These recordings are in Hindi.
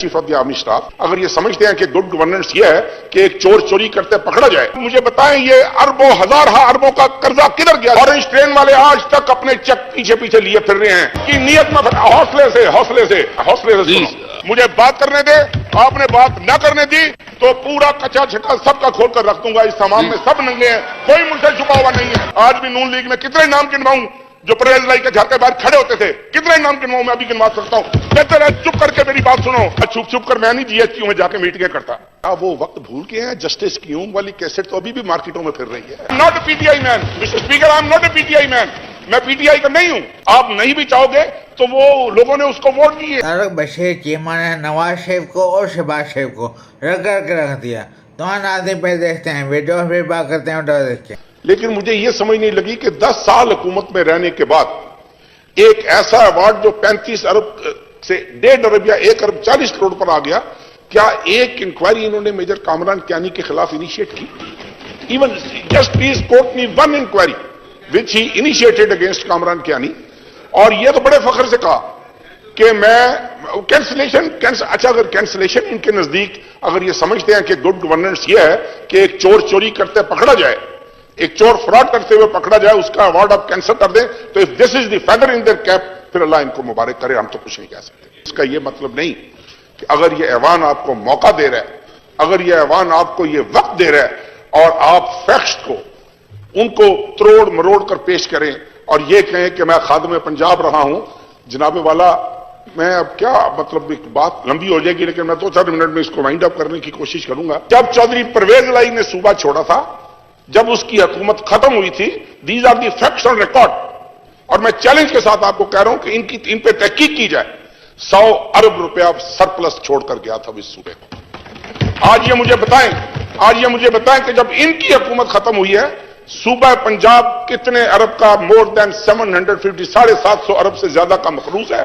Chief of the army staff अगर ये समझते हैं कि गुड गवर्नेंस ये है कि एक चोर चोरी करते पकड़ा जाए, मुझे बताएं ये अरबों हजार अरबों का कर्जा किधर गया? ऑरेंज ट्रेन वाले आज तक अपने चेक पीछे पीछे लिए फिर रहे हैं कि नियत में हौसले से मुझे बात करने दे। आपने बात न करने दी तो पूरा कच्चा छिक्का सबका खोल कर रख दूंगा। इस तमाम में सब नंगे हैं, कोई मुझसे छुपा हुआ नहीं है। आज भी नून लीग में कितने नाम गिनवाऊं जो परवेज लाई के घर के बाहर खड़े होते थे, कितने नाम गिनवाऊं? मैं अभी गिनवा सकता हूं। बेहतर है चुप करके मेरी बात सुनो। छुप छुप कर मैं नहीं जीएचक्यू में जाके मीटिंगें करता। वो वक्त भूल गए हैं। जस्टिस क्यूम वाली कैसेट तो अभी भी मार्केटों में फिर रही है। Not a PTI man mister speaker, I am not a PTI man. मैं पीटीआई का नहीं हूं। आप नहीं भी चाहोगे तो वो लोगों ने उसको वोट दिए। बशीर चीमा ने नवाज शरीफ को और शहबाज शरीफ को रगड़ के रख दिया। तो आदमी पे देखते हैं, वीडियो फिर बात करते हैं देख के। लेकिन मुझे ये समझ नहीं लगी कि 10 साल हुकूमत में रहने के बाद एक ऐसा अवार्ड जो 35 अरब से 1.5 अरब या 1 अरब 40 करोड़ पर आ गया, क्या एक इंक्वायरी इन्होंने मेजर कामरान कियानी के खिलाफ इनिशिएट की? Even just please quote me one inquiry which he initiated against Kamran Kayani. और ये तो बड़े फख्र से कहा कि मैं कैंसिलेशन अच्छा, अगर कैंसिलेशन इनके नजदीक अगर ये समझते हैं कि गुड गवर्नेंस ये है कि एक चोर चोरी करते पकड़ा जाए, एक चोर फ्रॉड करते हुए पकड़ा जाए, उसका अवार्ड आप कैंसिल कर दें, तो if this is the feather in their cap, फिर अल्लाह इनको मुबारक करे। हम तो कुछ नहीं कह सकते। इसका यह मतलब नहीं कि अगर यह ऐवान आपको मौका दे रहा है, अगर यह ऐवान आपको यह वक्त दे रहा है और आप फैक्ट्स को उनको तोड़ मरोड़ कर पेश करें और यह कहें कि मैं खादिम पंजाब रहा हूं, जनाबे वाला, मैं अब क्या मतलब एक बात लंबी हो जाएगी, लेकिन मैं 2-4 मिनट में इसको वाइंड अप करने की कोशिश करूंगा। जब चौधरी परवेज लाई ने सूबा छोड़ा था, जब उसकी हुकूमत खत्म हुई थी, these are the facts on record, और मैं चैलेंज के साथ आपको कह रहा हूं कि इन पे तहकीक की जाए। 100 अरब रुपया सरप्लस छोड़कर गया था इस सूबे को। आज ये मुझे बताएं कि जब इनकी हुकूमत खत्म हुई है, सूबा पंजाब कितने अरब का, मोर देन 750, 750 अरब से ज्यादा का मखरूज है।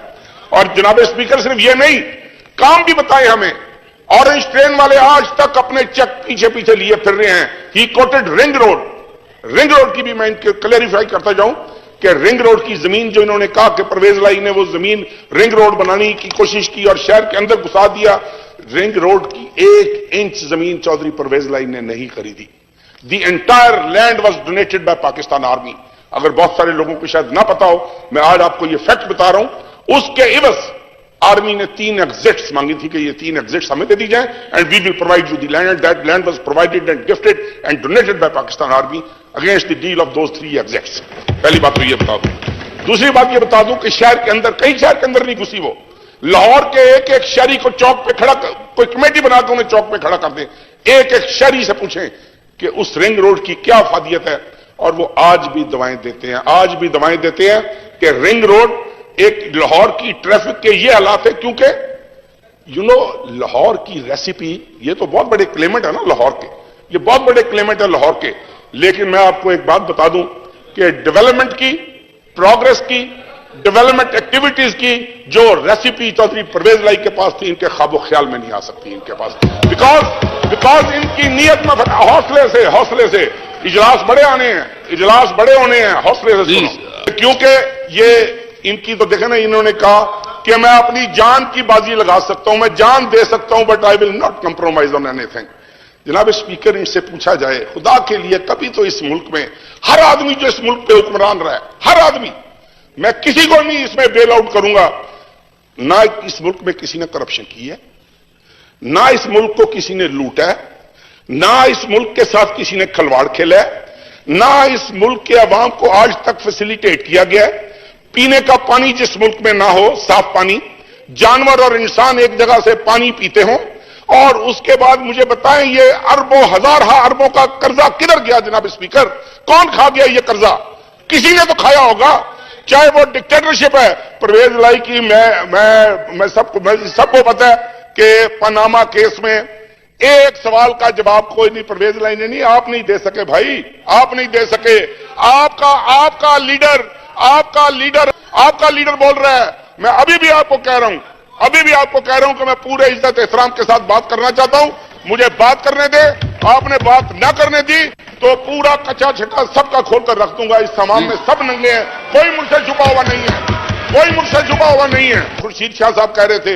और जनाब स्पीकर सिर्फ ये नहीं, काम भी बताए हमें। ऑरेंज ट्रेन वाले आज तक अपने चेक पीछे पीछे लिए फिर रहे हैं। ही कोटेड रिंग रोड की भी मैं क्लेरिफाई करता जाऊं कि रिंग रोड की जमीन जो इन्होंने कहा कि परवेज लाई ने वो जमीन रिंग रोड बनाने की कोशिश की और शहर के अंदर घुसा दिया, रिंग रोड की 1 इंच जमीन चौधरी परवेज लाई ने नहीं खरीदी। The entire land was donated by Pakistan army. अगर बहुत सारे लोगों को शायद ना पता हो, मैं आज आपको यह फैक्ट बता रहा हूं। उसके इवज आर्मी ने 3 एग्जिट्स मांगी थी कि ये 3 एग्जिट्स हमें दे दी जाए, and we will provide you the land, and that land was provided and gifted and donated by Pakistan army against the deal of those 3 exits. पहली बात तो ये बता दूं। दूसरी बात ये बता दूं कि शहर के अंदर, कई शहर के अंदर नहीं घुसी वो, लाहौर के एक एक शहरी को चौक पे खड़ा, कोई कमेटी बनाकर उन्हें चौक पे खड़ा कर दे, एक एक शहरी से पूछें कि उस रिंग रोड की क्या अफादियत है, और वो आज भी दवाएं देते हैं कि रिंग रोड एक लाहौर की ट्रैफिक के ये हालात है क्योंकि लाहौर की रेसिपी, ये तो बहुत बड़े क्लेमेंट है ना लाहौर के, ये बहुत बड़े क्लेमेंट है लाहौर के। लेकिन मैं आपको एक बात बता दूं कि डेवलपमेंट की, प्रोग्रेस की, डेवलपमेंट एक्टिविटीज की जो रेसिपी चौधरी परवेज लाई के पास थी, इनके ख्वाबो ख्याल में नहीं आ सकती इनके पास। बिकॉज इनकी नीयत में हौसले से इजलास बड़े होने हैं, हौसले से सुनो। क्योंकि ये इनकी तो देखे ना, इन्होंने कहा कि मैं अपनी जान की बाजी लगा सकता हूं, मैं जान दे सकता हूं, but I will not compromise on anything. जनाब स्पीकर, इनसे पूछा जाए खुदा के लिए, कभी तो इस मुल्क में हर आदमी जो इस मुल्क पे हुक्मरान रहा है, हर आदमी, मैं किसी को नहीं इसमें बेल आउट करूंगा, ना इस मुल्क में किसी ने करप्शन की है, ना इस मुल्क को किसी ने लूटा है, ना इस मुल्क के साथ किसी ने खिलवाड़ खेला है, ना इस मुल्क के अवाम को आज तक फैसिलिटेट किया गया है। पीने का पानी जिस मुल्क में ना हो, साफ पानी, जानवर और इंसान एक जगह से पानी पीते हों, और उसके बाद मुझे बताएं ये अरबों हजार अरबों का कर्जा किधर गया? जनाब स्पीकर, कौन खा गया ये कर्जा? किसी ने तो खाया होगा, चाहे वो डिक्टेटरशिप है परवेज लाई की। मैं सबको पता है कि पनामा केस में एक सवाल का जवाब कोई नहीं, परवेज लाई ने नहीं, आप नहीं दे सके भाई, आप नहीं दे सके। आपका लीडर बोल रहा है। मैं अभी भी आपको कह रहा हूं कि मैं पूरे इज्जत एहतराम के साथ बात करना चाहता हूं। मुझे बात करने दे। आपने बात ना करने दी तो पूरा कच्चा छिक्का सबका खोल कर रख दूंगा। इस तमाम में सब नंगे हैं, कोई मुझसे छुपा हुआ नहीं है। खुर्शीद शाह साहब कह रहे थे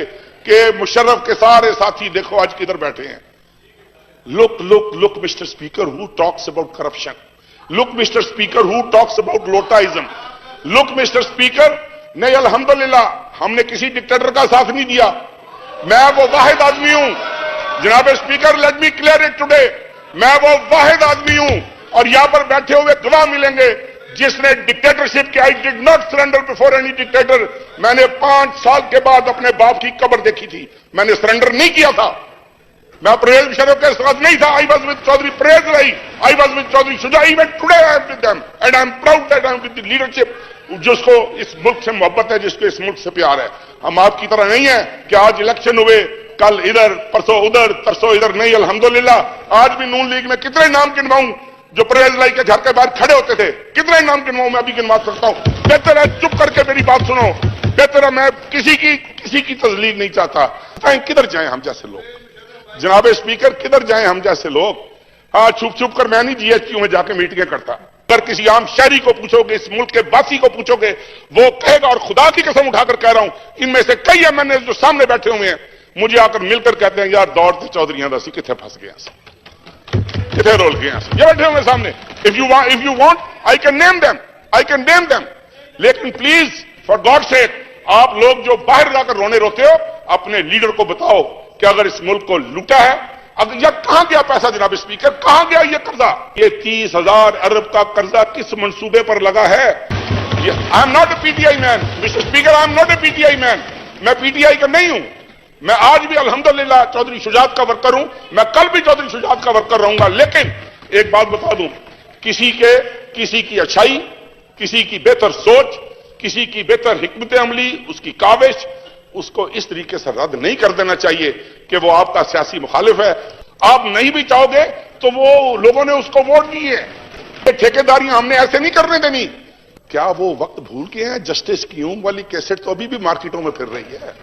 कि मुशर्रफ के सारे साथी देखो आज किधर बैठे हैं। Look mister speaker, who talks about corruption? Look mister speaker, who talks about lotaism? Look mister speaker, नहीं अल्हम्दुलिल्लाह हमने किसी डिक्टेटर का साथ नहीं दिया। मैं वो वाहिद आदमी हूं, जनाब speaker, let me clear it today, मैं वो वाहिद आदमी हूं और यहां पर बैठे हुए गवाह मिलेंगे जिसने डिक्टेटरशिप की, I did not surrender before any dictator. मैंने 5 साल के बाद अपने बाप की कब्र देखी थी, मैंने सरेंडर नहीं किया था। मैं परवेज मुशर्रफ के साथ नहीं था। I was with Chaudhry Pervaiz Elahi, I was with Chaudhry Shuja, even today I am with them and I am proud that I am with the leadership जिसको इस मुल्क से मोहब्बत है, जिसको इस मुल्क से प्यार है। हम आपकी तरह नहीं है कि आज इलेक्शन हुए, कल इधर, परसों उधर, तरसों इधर। नहीं, अल्हम्दुलिल्लाह आज भी नून लीग में कितने नाम गिनवाऊं जो परवेज लाई के घर के बाहर खड़े होते थे, कितने नाम गिनवाऊं? मैं अभी गिनवा सकता हूं। बेहतर है चुप करके मेरी बात सुनो, बेहतर है, मैं किसी की तजलील नहीं चाहता। किधर जाए हम जैसे लोग, जनाब स्पीकर, किधर जाए हम जैसे लोग? हाँ, छुप छुप कर मैं नहीं जीएचक्यू में जाके मीटिंगें करता। अगर किसी आम शहरी को पूछोगे, इस मुल्क के वासी को पूछोगे, वो कहेगा, और खुदा की कसम उठाकर कह रहा हूं, इनमें से कई एमएनए जो सामने बैठे हुए हैं मुझे आकर मिलकर कहते हैं, यार दौड़ते चौधरी दसी कितने फंस गए, कितने रोल गए, ये बैठे होंगे सामने। If you want I can name them, लेकिन प्लीज फॉर गॉड सेक, आप लोग जो बाहर जाकर रोने रोते हो, अपने लीडर को बताओ कि अगर इस मुल्क को लूटा है, अब यह कहां गया पैसा? जनाब स्पीकर, कहां गया ये कर्जा? ये 30,000 अरब का कर्जा किस मंसूबे पर लगा है? I am not a PTI man mister speaker, I am not a PTI man. मैं पीटीआई का नहीं हूं। मैं आज भी अल्हम्दुलिल्लाह चौधरी शुजात का वर्कर हूं, मैं कल भी चौधरी शुजात का वर्कर रहूंगा। लेकिन एक बात बता दूं, किसी की अच्छाई, किसी की बेहतर सोच, किसी की बेहतर हिकमत अमली, उसकी काविश, उसको इस तरीके से रद्द नहीं कर देना चाहिए कि वो आपका सियासी मुखालिफ है। आप नहीं भी चाहोगे तो वो लोगों ने उसको वोट दिए, ठेकेदारियां हमने ऐसे नहीं करने देनी। क्या वो वक्त भूल गए हैं? जस्टिस क्यूम वाली कैसेट तो अभी भी मार्केटों में फिर रही है।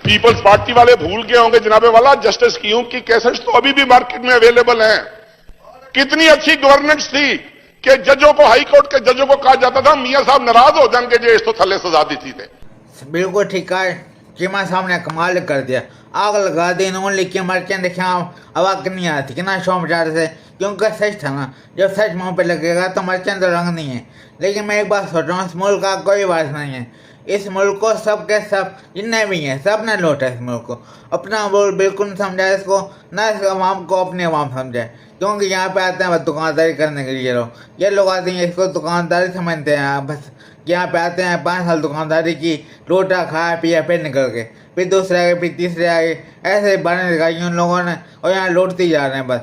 पीपल्स पार्टी वाले भूल गए होंगे जनाबे वाला, जस्टिस क्यूम की कैसेट तो अभी भी मार्केट में अवेलेबल हैं। कितनी अच्छी गवर्नेंस थी कि जजों को, हाई कोर्ट के जजों को कहा जाता था, मियां साहब नाराज हो जाएंगे जो इस तो थल्ले सजा दी थी। बिल्कुल ठीक है, चीमा साहब ने कमाल कर दिया, आग लगा दी। नून लिख के मर्चेंट देखा आवाज नहीं आती, कितना शौक जा रहे थे, क्योंकि सच था ना, जब सच मुंह पे लगेगा तो मर्चेंट तो रंग नहीं है। लेकिन मैं एक बात सोच रहा हूँ, इस मुल्क का कोई वास नहीं है। इस मुल्क को सब के सब जितने भी हैं सब ने लौटा इस मुल्क को, अपना बोल बिल्कुल समझाए इसको, ना इस अवाम को अपने अवाम समझाए। क्योंकि यहाँ पे आते हैं बस दुकानदारी करने के लिए लोग, ये लोग आते हैं इसको दुकानदारी समझते हैं। बस यहाँ पे आते हैं, 5 साल दुकानदारी की, लोटा खाया पिया फिर निकल गए, फिर दूसरे आगे, फिर तीसरे आगे, ऐसे बने लगाई उन लोगों ने और यहाँ लौटते जा रहे हैं बस।